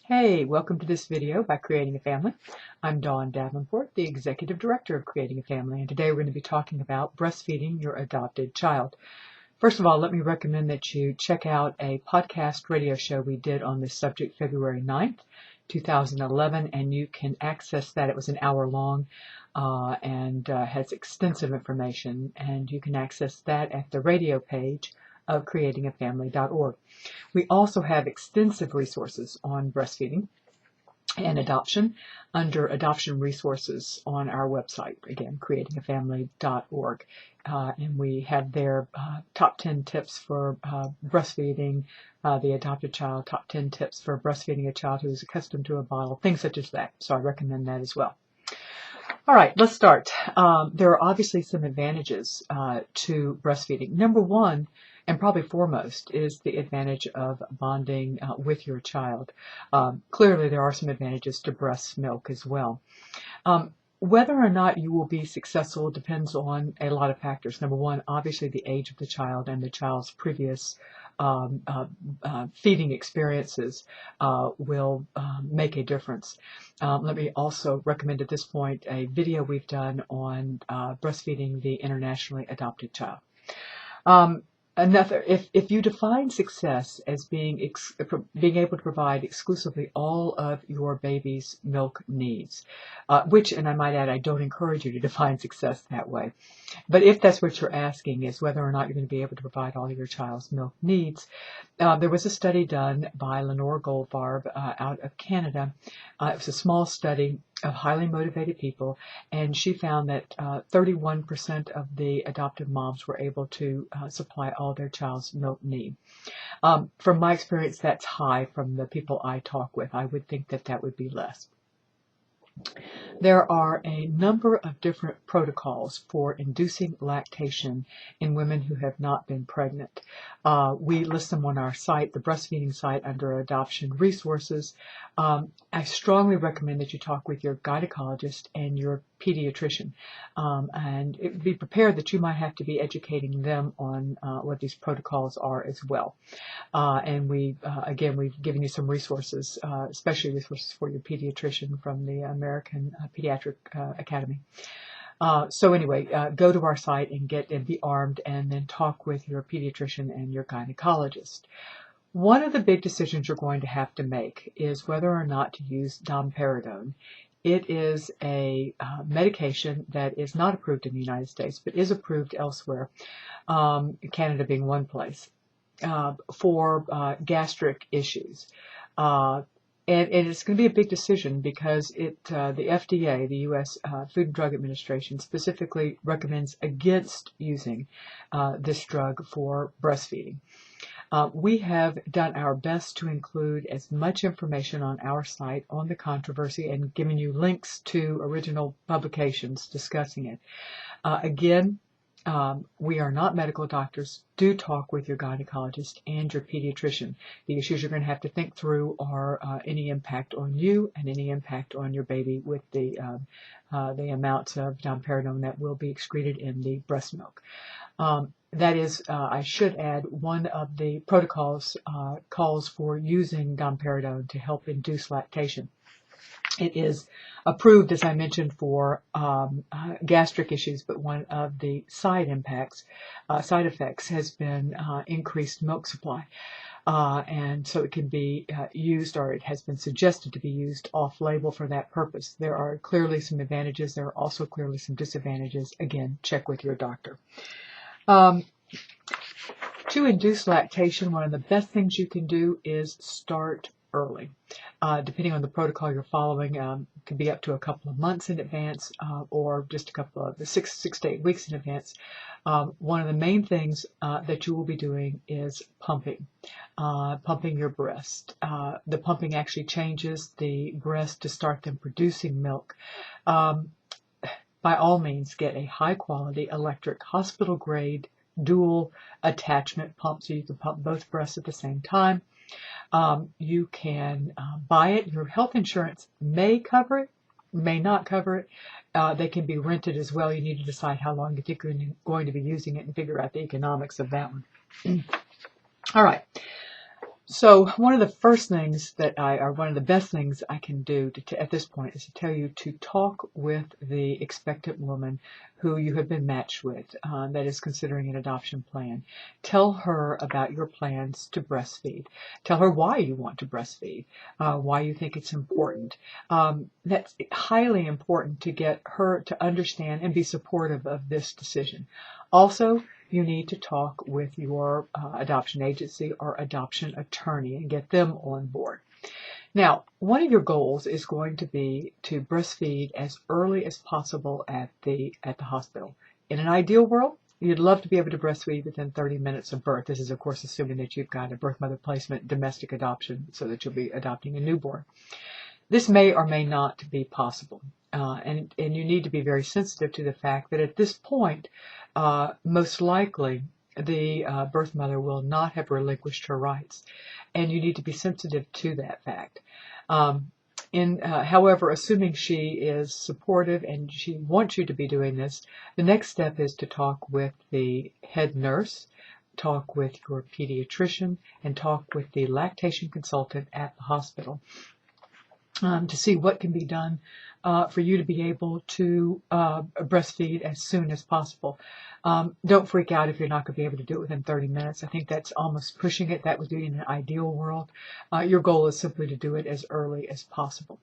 Hey, welcome to this video by Creating a Family. I'm Dawn Davenport, the Executive Director of Creating a Family, and today we're going to be talking about breastfeeding your adopted child. First of all, let me recommend that you check out a podcast radio show we did on this subject February 9th, 2011, and you can access that. It was an hour long and has extensive information, and you can access that at the radio page of creatingafamily.org. We also have extensive resources on breastfeeding and adoption under adoption resources on our website, again, creatingafamily.org. And we have their top 10 tips for breastfeeding the adopted child, top 10 tips for breastfeeding a child who is accustomed to a bottle, things such as that. So I recommend that as well. All right, let's start. There are obviously some advantages to breastfeeding. Number one, and probably foremost, is the advantage of bonding with your child. Clearly, there are some advantages to breast milk as well. Whether or not you will be successful depends on a lot of factors. Number one, obviously the age of the child and the child's previous feeding experiences will make a difference. Let me also recommend at this point a video we've done on breastfeeding the internationally adopted child. If you define success as being able to provide exclusively all of your baby's milk needs, which, and I might add, I don't encourage you to define success that way, but if that's what you're asking, is whether or not you're going to be able to provide all of your child's milk needs, there was a study done by Lenore Goldfarb out of Canada. It was a small study of highly motivated people, and she found that 31% of the adoptive moms were able to supply all their child's milk need. From my experience, that's high from the people I talk with. I would think that that would be less. There are a number of different protocols for inducing lactation in women who have not been pregnant. We list them on our site, the breastfeeding site, under adoption resources. I strongly recommend that you talk with your gynecologist and your pediatrician, and be prepared that you might have to be educating them on what these protocols are as well. And again, we've given you some resources, especially resources for your pediatrician from the American Pediatric Academy. So anyway, go to our site and be armed, and then talk with your pediatrician and your gynecologist. One of the big decisions you're going to have to make is whether or not to use domperidone. It is a medication that is not approved in the United States, but is approved elsewhere, Canada being one place, for gastric issues. And it's going to be a big decision because the FDA, the U.S. Food and Drug Administration, specifically recommends against using this drug for breastfeeding. We have done our best to include as much information on our site on the controversy and given you links to original publications discussing it. Again, we are not medical doctors. Do talk with your gynecologist and your pediatrician. The issues you're going to have to think through are any impact on you and any impact on your baby with the amounts of domperidone that will be excreted in the breast milk. That is, I should add, one of the protocols calls for using domperidone to help induce lactation. It is approved, as I mentioned, for gastric issues, but one of the side effects has been increased milk supply. And so it can be used, or it has been suggested to be used off-label for that purpose. There are clearly some advantages. There are also clearly some disadvantages. Again, check with your doctor. To induce lactation, one of the best things you can do is start early. Depending on the protocol you're following, it could be up to a couple of months in advance, or just a couple of 6 to 8 weeks in advance. One of the main things that you will be doing is pumping your breast. The pumping actually changes the breast to start them producing milk. By all means, get a high-quality electric hospital-grade dual attachment pump so you can pump both breasts at the same time. You can buy it. Your health insurance may cover it, may not cover it. They can be rented as well. You need to decide how long you think you're going to be using it and figure out the economics of that one. All right. So one of the first things or one of the best things I can do at this point is to tell you to talk with the expectant woman who you have been matched with, that is considering an adoption plan. Tell her about your plans to breastfeed. Tell her why you want to breastfeed, why you think it's important. That's highly important to get her to understand and be supportive of this decision. Also, you need to talk with your adoption agency or adoption attorney and get them on board. Now, one of your goals is going to be to breastfeed as early as possible at the hospital. In an ideal world, you'd love to be able to breastfeed within 30 minutes of birth. This is, of course, assuming that you've got a birth mother placement domestic adoption so that you'll be adopting a newborn. This may or may not be possible. And you need to be very sensitive to the fact that at this point, most likely the birth mother will not have relinquished her rights, and you need to be sensitive to that fact. However, assuming she is supportive and she wants you to be doing this, the next step is to talk with the head nurse, talk with your pediatrician, and talk with the lactation consultant at the hospital. To see what can be done for you to be able to breastfeed as soon as possible. Don't freak out if you're not going to be able to do it within 30 minutes. I think that's almost pushing it. That would be in an ideal world. Your goal is simply to do it as early as possible.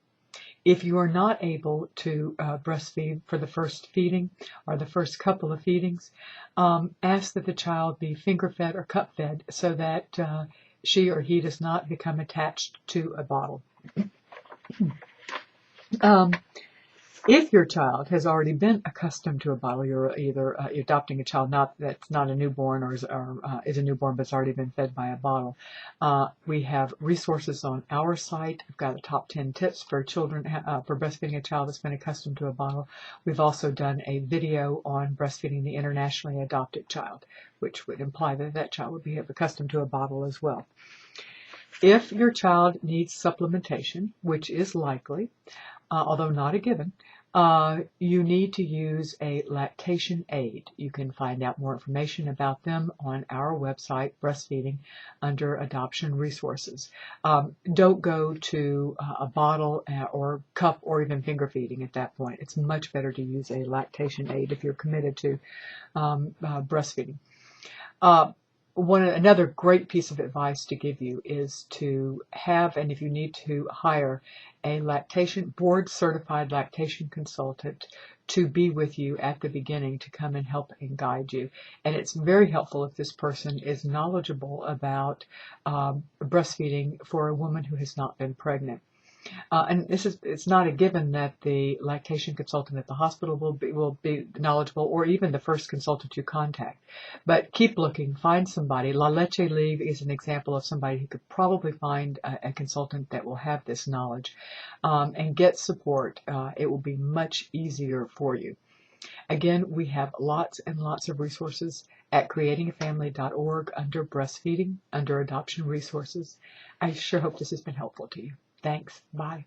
If you are not able to breastfeed for the first feeding or the first couple of feedings, ask that the child be finger fed or cup fed so that she or he does not become attached to a bottle. If your child has already been accustomed to a bottle, you're either adopting a child that's not a newborn or is a newborn but's already been fed by a bottle. We have resources on our site. We've got a top 10 tips for children for breastfeeding a child that's been accustomed to a bottle. We've also done a video on breastfeeding the internationally adopted child, which would imply that that child would be accustomed to a bottle as well. If your child needs supplementation, which is likely, although not a given, you need to use a lactation aid. You can find out more information about them on our website, Breastfeeding, under Adoption Resources. Don't go to a bottle or cup or even finger feeding at that point. It's much better to use a lactation aid if you're committed to breastfeeding. Another great piece of advice to give you is to have, and if you need to hire, a board certified lactation consultant to be with you at the beginning to come and help and guide you. And it's very helpful if this person is knowledgeable about breastfeeding for a woman who has not been pregnant. And it's not a given that the lactation consultant at the hospital will be knowledgeable, or even the first consultant you contact. But keep looking, find somebody. La Leche Leave is an example of somebody who could probably find a consultant that will have this knowledge and get support. It will be much easier for you. Again, we have lots and lots of resources at creatingafamily.org under breastfeeding, under adoption resources. I sure hope this has been helpful to you. Thanks. Bye.